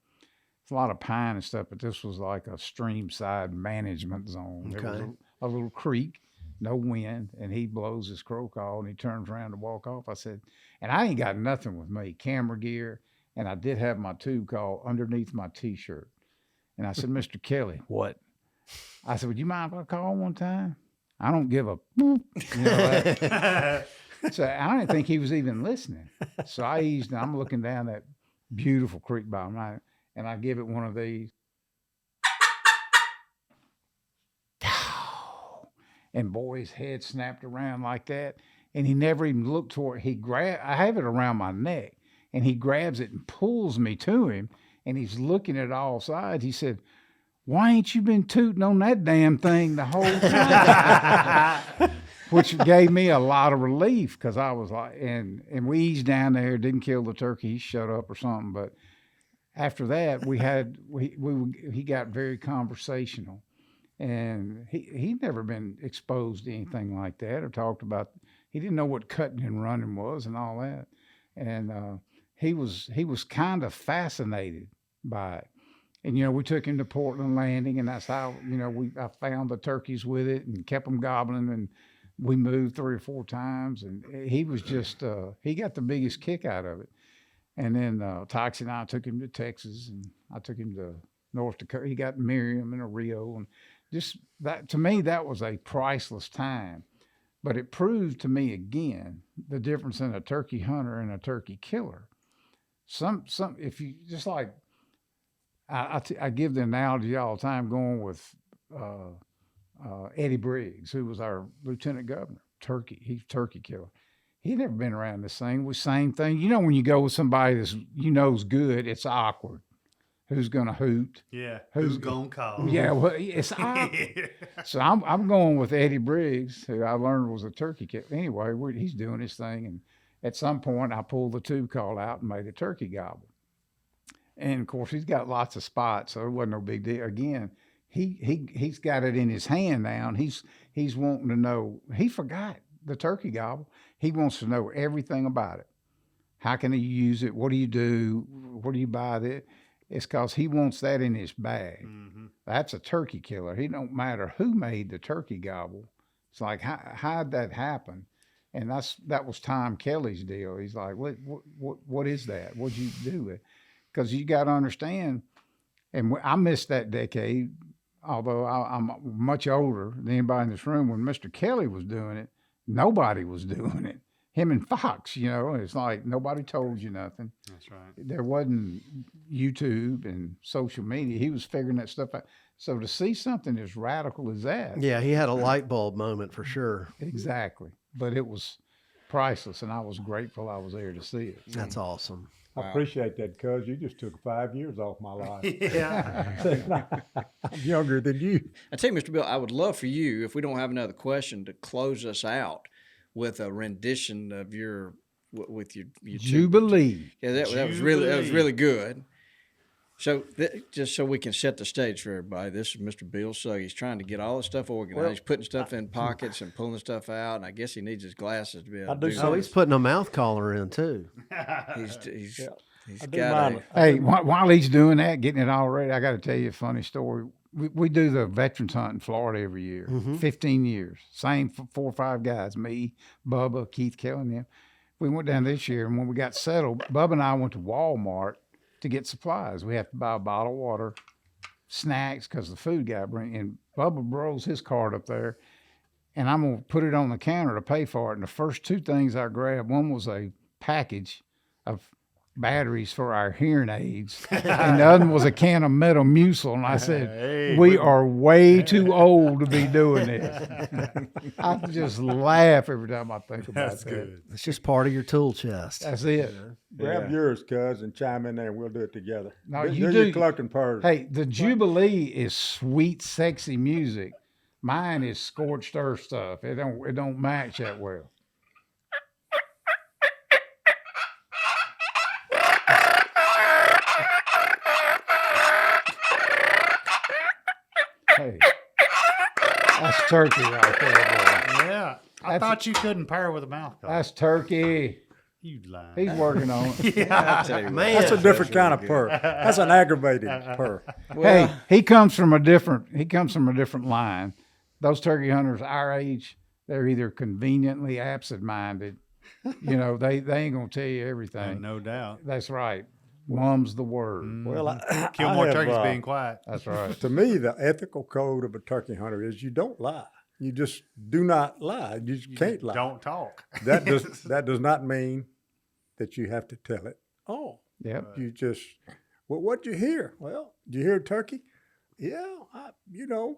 It's a lot of pine and stuff, but this was like a stream side management zone. There was a little creek, no wind, and he blows his crow call, and he turns around to walk off. I said, and I ain't got nothing with me, camera gear, and I did have my tube call underneath my T-shirt. And I said, Mr. Kelly, what? I said, would you mind if I call one time? I don't give a that. So I didn't think he was even listening. So I eased, and I'm looking down that beautiful creek bottom, and I give it one of these. And boy, his head snapped around like that. And he never even looked toward I have it around my neck, and he grabs it and pulls me to him, and he's looking at all sides. He said, why ain't you been tooting on that damn thing the whole time? Which gave me a lot of relief, because I was like, and we eased down there, didn't kill the turkey, he shut up or something. But after that, he got very conversational, and he'd never been exposed to anything like that or talked about. He didn't know what cutting and running was and all that, and he was kind of fascinated by it. And we took him to Portland Landing, and that's how I found the turkeys with it and kept them gobbling, and we moved 3 or 4 times, and he was just he got the biggest kick out of it. And then Toxie and I took him to Texas, and I took him to North Dakota. He got Miriam and a Rio, and just that, to me, that was a priceless time. But it proved to me again the difference in a turkey hunter and a turkey killer. If you just like, I give the analogy all the time, going with Eddie Briggs, who was our lieutenant governor. He's a turkey killer. He'd never been around this thing. It was the same thing. When you go with somebody that's know's good, it's awkward. who's going to hoot. Yeah. Who's gonna call? Yeah, well, it's so I'm going with Eddie Briggs, who I learned was a turkey killer. Anyway, he's doing his thing, and at some point I pulled the tube call out and made a turkey gobble. And of course he's got lots of spots, so it wasn't no big deal. Again, he's got it in his hand now, and he's wanting to know. He forgot the turkey gobble. He wants to know everything about it. How can he use it? What do you do? Where do you buy it? It's because he wants that in his bag. Mm-hmm. That's a turkey killer. He don't matter who made the turkey gobble. It's like, how'd that happen? And that was Tom Kelly's deal. He's like, what is that? What'd you do with it? Because you got to understand, and I missed that decade, although I'm much older than anybody in this room. When Mr. Kelly was doing it, nobody was doing it. Him and Fox, it's like nobody told you nothing. That's right. There wasn't YouTube and social media. He was figuring that stuff out. So to see something as radical as that. Yeah, he had a light bulb moment for sure. Exactly. But it was priceless, and I was grateful I was there to see it. That's awesome. I appreciate that, cuz you just took 5 years off my life. Yeah. I'm younger than you. I tell you, Mr. Bill, I would love for you, if we don't have another question, to close us out with a rendition of your Jubilee. Yeah, that was really good. So just so we can set the stage for everybody, this is Mr. Bill Sugg. He's trying to get all this stuff organized. He's putting stuff in pockets and pulling stuff out, and I guess he needs his glasses to be able to do he's putting a mouth collar in too. He's got it. Hey, while he's doing that, getting it all ready, I got to tell you a funny story. We do the veterans hunt in Florida every year, 15 years. Same 4 or 5 guys, me, Bubba, Keith Kelly, and them. We went down this year, and when we got settled, Bubba and I went to Walmart to get supplies. We have to buy a bottle of water, snacks, because the food guy and Bubba rolls his card up there, and I'm going to put it on the counter to pay for it. And the first 2 things I grabbed, one was a package of batteries for our hearing aids, and the other was a can of Metamucil. And I said, we are way too old to be doing this. I just laugh every time I think about that. Good. It's just part of your tool chest. That's it. Grab yours, cuz, and chime in there, and we'll do it together. No, They're you do. your clucking purrs. Hey, the Jubilee is sweet, sexy music. Mine is scorched earth stuff. It don't match that well. Hey, that's turkey right there, boy. Yeah, I thought you couldn't pair with a mouth collar. That's turkey. You lying. He's working on it. Yeah, man, that's a different kind of purr. That's an aggravating purr. Hey, he comes from a different line. Those turkey hunters our age, they're either conveniently absent-minded. They ain't gonna tell you everything. No doubt. That's right. Mum's the word. Well, kill more turkeys being quiet. That's right. To me, the ethical code of a turkey hunter is you don't lie. You just do not lie. You can't lie. Don't talk. That does not mean that you have to tell it. Oh, yeah. You just, what'd you hear? Well, did you hear a turkey? Yeah,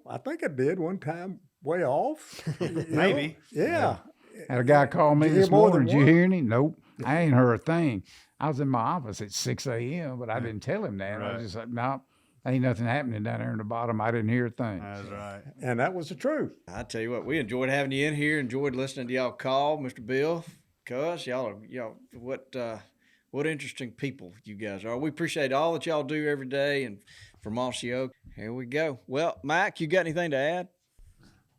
I think I did one time, way off. Maybe. Yeah. Had a guy call me this morning. Did you hear any? Nope. I ain't heard a thing. I was in my office at 6 a.m., but I didn't tell him that. Right. I was just like, no, ain't nothing happening down there in the bottom. I didn't hear a thing. That's right. And that was the truth. I tell you what, we enjoyed having you in here. Enjoyed listening to y'all call, Mr. Bill, cuz y'all what interesting people you guys are. We appreciate all that y'all do every day, and for Mossy Oak. Here we go. Well, Mike, you got anything to add?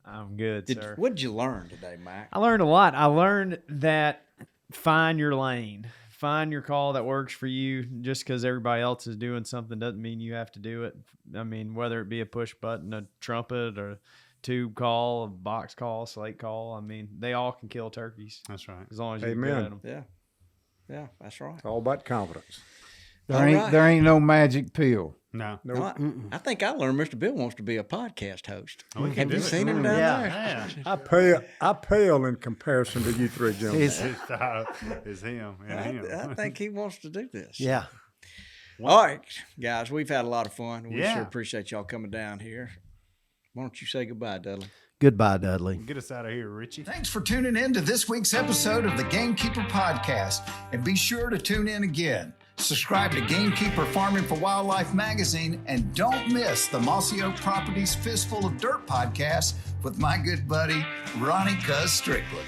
I'm good, sir. What did you learn today, Mike? I learned a lot. I learned that find your lane. Find your call that works for you. Just because everybody else is doing something doesn't mean you have to do it. I mean, whether it be a push button, a trumpet, or tube call, a box call, slate call. I mean, they all can kill turkeys. That's right. As long as you're good at them. Yeah, that's right. It's all about confidence. There ain't no magic pill. No. I think I learned Mr. Bill wants to be a podcast host. Oh, Have you seen him down there? Yeah. I pale in comparison to you 3 gentlemen. It's him. Yeah, him. I think he wants to do this. Yeah. All right, guys, we've had a lot of fun. We Yeah. sure appreciate y'all coming down here. Why don't you say goodbye, Dudley? Goodbye, Dudley. Get us out of here, Richie. Thanks for tuning in to this week's episode of the Gamekeeper Podcast, and be sure to tune in again. Subscribe to Gamekeeper Farming for Wildlife magazine and don't miss the Mossy Oak Properties Fistful of Dirt podcast with my good buddy, Ronnie Cuz Strickland.